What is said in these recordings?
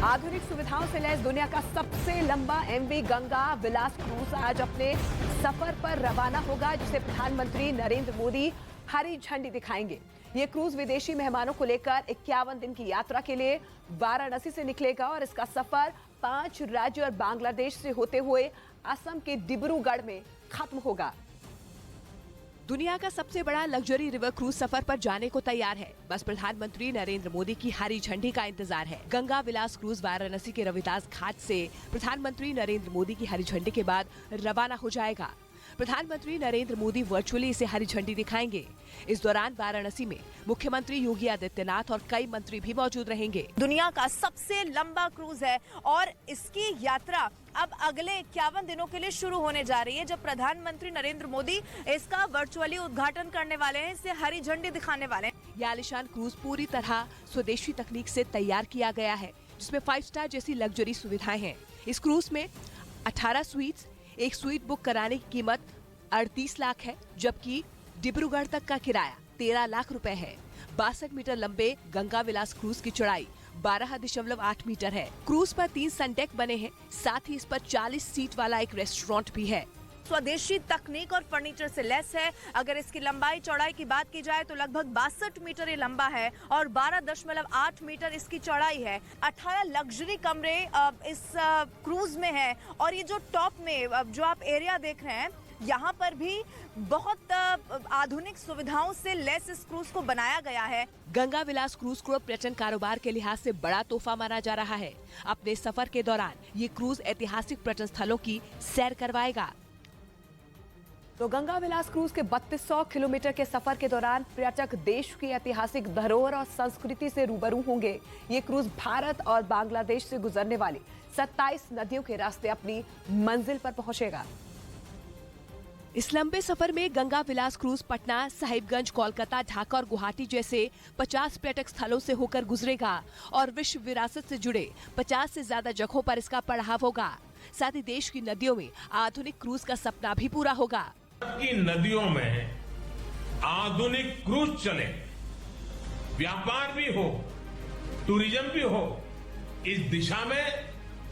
आधुनिक सुविधाओं से लैस दुनिया का सबसे लंबा एमवी गंगा विलास क्रूज आज अपने सफर पर रवाना होगा, जिसे प्रधानमंत्री नरेंद्र मोदी हरी झंडी दिखाएंगे। ये क्रूज विदेशी मेहमानों को लेकर 51 दिन की यात्रा के लिए वाराणसी से निकलेगा और इसका सफर 5 राज्य और बांग्लादेश से होते हुए असम के डिब्रूगढ़ में खत्म होगा। दुनिया का सबसे बड़ा लग्जरी रिवर क्रूज सफर पर जाने को तैयार है। बस प्रधानमंत्री नरेंद्र मोदी की हरी झंडी का इंतजार है। गंगा विलास क्रूज वाराणसी के रविदास घाट से प्रधानमंत्री नरेंद्र मोदी की हरी झंडी के बाद रवाना हो जाएगा। प्रधानमंत्री नरेंद्र मोदी वर्चुअली इसे हरी झंडी दिखाएंगे। इस दौरान वाराणसी में मुख्यमंत्री योगी आदित्यनाथ और कई मंत्री भी मौजूद रहेंगे। दुनिया का सबसे लंबा क्रूज है और इसकी यात्रा अब अगले 51 दिनों के लिए शुरू होने जा रही है, जब प्रधानमंत्री नरेंद्र मोदी इसका वर्चुअली उद्घाटन करने वाले हैं, इसे हरी झंडी दिखाने वाले हैं। यह आलीशान क्रूज पूरी तरह स्वदेशी तकनीक से तैयार किया गया है, जिसमें 5 स्टार जैसी लग्जरी सुविधाएं हैं। इस क्रूज में 18 स्वीट्स, एक स्वीट बुक कराने की कीमत 38 लाख है, जबकि डिब्रूगढ़ तक का किराया 13 लाख रुपए है। 62 मीटर लंबे गंगा विलास क्रूज की चौड़ाई 12.8 मीटर है। क्रूज पर 3 सनडेक बने हैं, साथ ही इस पर 40 सीट वाला एक रेस्टोरेंट भी है। स्वदेशी तकनीक और फर्नीचर से लैस है। अगर इसकी लंबाई चौड़ाई की बात की जाए तो लगभग 62 मीटर ये लंबा है और 12.8 मीटर इसकी चौड़ाई है। 18 लग्जरी कमरे इस क्रूज में है और ये जो टॉप में जो आप एरिया देख रहे हैं, यहाँ पर भी बहुत आधुनिक सुविधाओं से लैस इस क्रूज को बनाया गया है। गंगा विलास क्रूज को पर्यटन कारोबार के लिहाज से बड़ा तोहफा माना जा रहा है। अपने सफर के दौरान ये क्रूज ऐतिहासिक पर्यटन स्थलों की सैर करवाएगा। तो गंगा विलास क्रूज के 3200 किलोमीटर के सफर के दौरान पर्यटक देश की ऐतिहासिक धरोहर और संस्कृति से रूबरू होंगे। ये क्रूज भारत और बांग्लादेश से गुजरने वाली 27 नदियों के रास्ते अपनी मंजिल पर पहुंचेगा। इस लंबे सफर में गंगा विलास क्रूज पटना, साहिबगंज, कोलकाता, ढाका और गुवाहाटी जैसे 50 पर्यटक स्थलों से होकर गुजरेगा और विश्व विरासत से जुड़े 50 से ज्यादा जगहों पर इसका पड़ाव होगा। साथ ही देश की नदियों में आधुनिक क्रूज का सपना भी पूरा होगा। की नदियों में आधुनिक क्रूज चले, व्यापार भी हो, टूरिज्म भी हो, इस दिशा में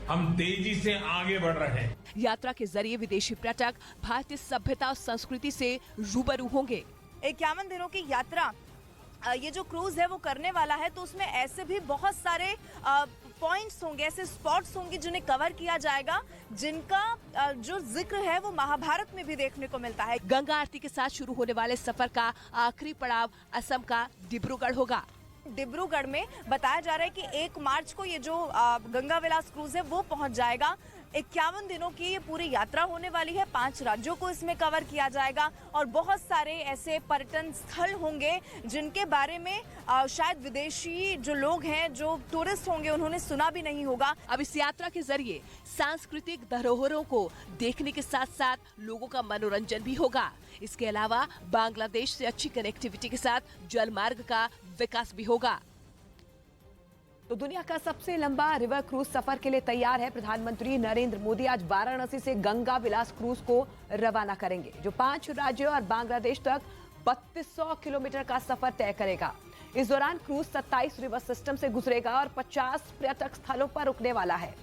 हम तेजी से आगे बढ़ रहे हैं। यात्रा के जरिए विदेशी पर्यटक भारतीय सभ्यता और संस्कृति से रूबरू होंगे। 51 दिनों की यात्रा ये जो क्रूज है वो करने वाला है, तो उसमें ऐसे भी बहुत सारे पॉइंट्स होंगे, ऐसे स्पॉट्स होंगे जिन्हें कवर किया जाएगा, जिनका जो जिक्र है वो महाभारत में भी देखने को मिलता है। गंगा आरती के साथ शुरू होने वाले सफर का आखिरी पड़ाव असम का डिब्रूगढ़ होगा। डिब्रूगढ़ में बताया जा रहा है कि 1 मार्च को ये जो गंगा विलास क्रूज है वो पहुंच जाएगा। 51 दिनों की ये पूरी यात्रा होने वाली है। 5 राज्यों को इसमें कवर किया जाएगा और बहुत सारे ऐसे पर्यटन स्थल होंगे जिनके बारे में शायद विदेशी जो लोग हैं, जो टूरिस्ट होंगे, उन्होंने सुना भी नहीं होगा। अब इस यात्रा के जरिए सांस्कृतिक धरोहरों को देखने के साथ साथ लोगों का मनोरंजन भी होगा। इसके अलावा बांग्लादेश से अच्छी कनेक्टिविटी के साथ जल मार्ग का विकास भी होगा। तो दुनिया का सबसे लंबा रिवर क्रूज सफर के लिए तैयार है। प्रधानमंत्री नरेंद्र मोदी आज वाराणसी से गंगा विलास क्रूज को रवाना करेंगे, जो 5 राज्यों और बांग्लादेश तक 3200 किलोमीटर का सफर तय करेगा। इस दौरान क्रूज 27 रिवर सिस्टम से गुजरेगा और 50 पर्यटक स्थलों पर रुकने वाला है।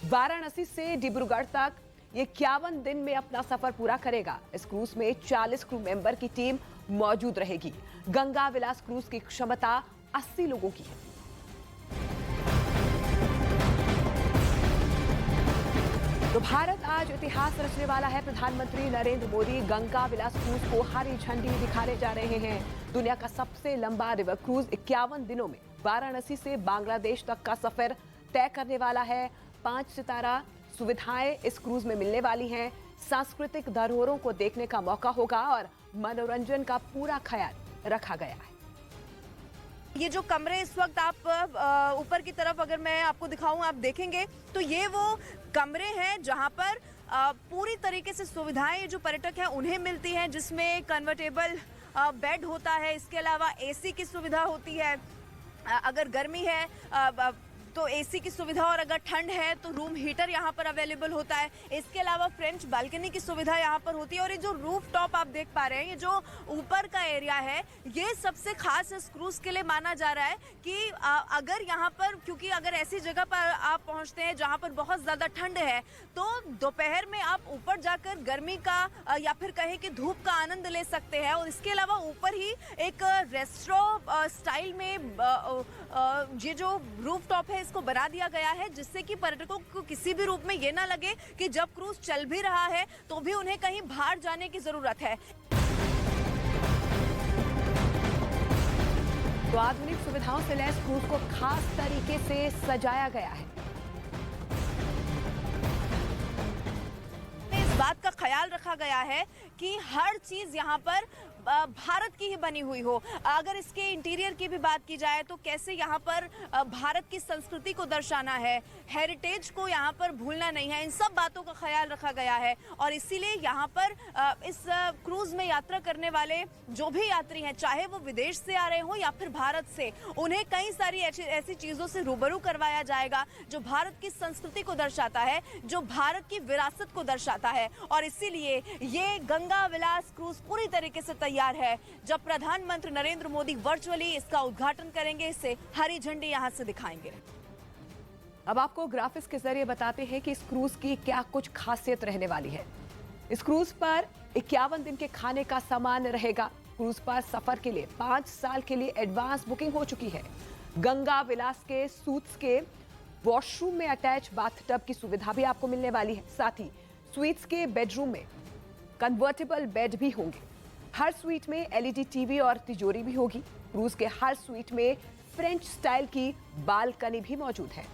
वाराणसी से डिब्रूगढ़ तक ये 51 दिन में अपना सफर पूरा करेगा। इस क्रूज में 40 क्रू मेंबर की टीम मौजूद रहेगी। गंगा विलास क्रूज की क्षमता 80 लोगों की है। तो भारत आज इतिहास रचने वाला है। प्रधानमंत्री नरेंद्र मोदी गंगा विलास क्रूज को हरी झंडी दिखाने जा रहे हैं। दुनिया का सबसे लंबा रिवर क्रूज 51 दिनों में वाराणसी से बांग्लादेश तक का सफर तय करने वाला है। 5 सितारा सुविधाएं इस क्रूज में मिलने वाली हैं। सांस्कृतिक धरोहरों को देखने का मौका होगा और मनोरंजन का पूरा ख्याल रखा गया है। ये जो कमरे इस वक्त आप ऊपर की तरफ अगर मैं आपको दिखाऊं, आप देखेंगे तो ये वो कमरे हैं जहां पर पूरी तरीके से सुविधाएं जो पर्यटक हैं उन्हें मिलती हैं, जिसमें कन्वर्टेबल बेड होता है। इसके अलावा एसी की सुविधा होती है। अगर गर्मी है तो एसी की सुविधा, और अगर ठंड है तो रूम हीटर यहाँ पर अवेलेबल होता है। इसके अलावा फ्रेंच बालकनी की सुविधा यहाँ पर होती है। और ये जो रूफ टॉप आप देख पा रहे हैं, ये जो ऊपर का एरिया है, ये सबसे खास इस क्रूज के लिए माना जा रहा है कि अगर यहाँ पर, क्योंकि अगर ऐसी जगह पर आप पहुँचते हैं जहाँ पर बहुत ज़्यादा ठंड है, तो दोपहर में आप ऊपर जाकर गर्मी का या फिर कहें कि धूप का आनंद ले सकते हैं। और इसके अलावा ऊपर ही एक रेस्टोरेंट स्टाइल में ये जो रूफ टॉप है इसको बना दिया गया है, जिससे कि पर्यटकों को किसी भी रूप में ये ना लगे कि जब क्रूज चल भी रहा है तो भी उन्हें कहीं बाहर जाने की जरूरत है। तो आधुनिक सुविधाओं से लैस क्रूज को खास तरीके से सजाया गया है। इस बात का ख्याल रखा गया है कि हर चीज यहाँ पर भारत की ही बनी हुई हो। अगर इसके इंटीरियर की भी बात की जाए तो कैसे यहाँ पर भारत की संस्कृति को दर्शाना है, हेरिटेज को यहाँ पर भूलना नहीं है, इन सब बातों का ख्याल रखा गया है। और इसीलिए यहाँ पर इस क्रूज में यात्रा करने वाले जो भी यात्री हैं, चाहे वो विदेश से आ रहे हो या फिर भारत से, उन्हें कई सारी ऐसी चीजों से रूबरू करवाया जाएगा जो भारत की संस्कृति को दर्शाता है, जो भारत की विरासत को दर्शाता है। और इसीलिए ये गंगा विलास क्रूज पूरी तरीके से तैयार है। जब प्रधानमंत्री नरेंद्र मोदी वर्चुअली इसका उद्घाटन करेंगे, इसे हरी झंडी यहां से दिखाएंगे। अब आपको ग्राफिक्स के जरिए बताते हैं कि इस क्रूज की क्या कुछ खासियत रहने वाली है। इस क्रूज पर 51 दिन के खाने का सामान रहेगा। क्रूज पर सफर के लिए 5 साल के लिए एडवांस बुकिंग हो चुकी है। गंगा विलास के सूट्स के वॉशरूम में अटैच बाथटब की सुविधा भी आपको मिलने वाली है। साथ ही स्वीट्स के बेडरूम में कन्वर्टेबल बेड भी होंगे। हर स्वीट में एलईडी टीवी और तिजोरी भी होगी। क्रूज के हर स्वीट में फ्रेंच स्टाइल की बालकनी भी मौजूद है।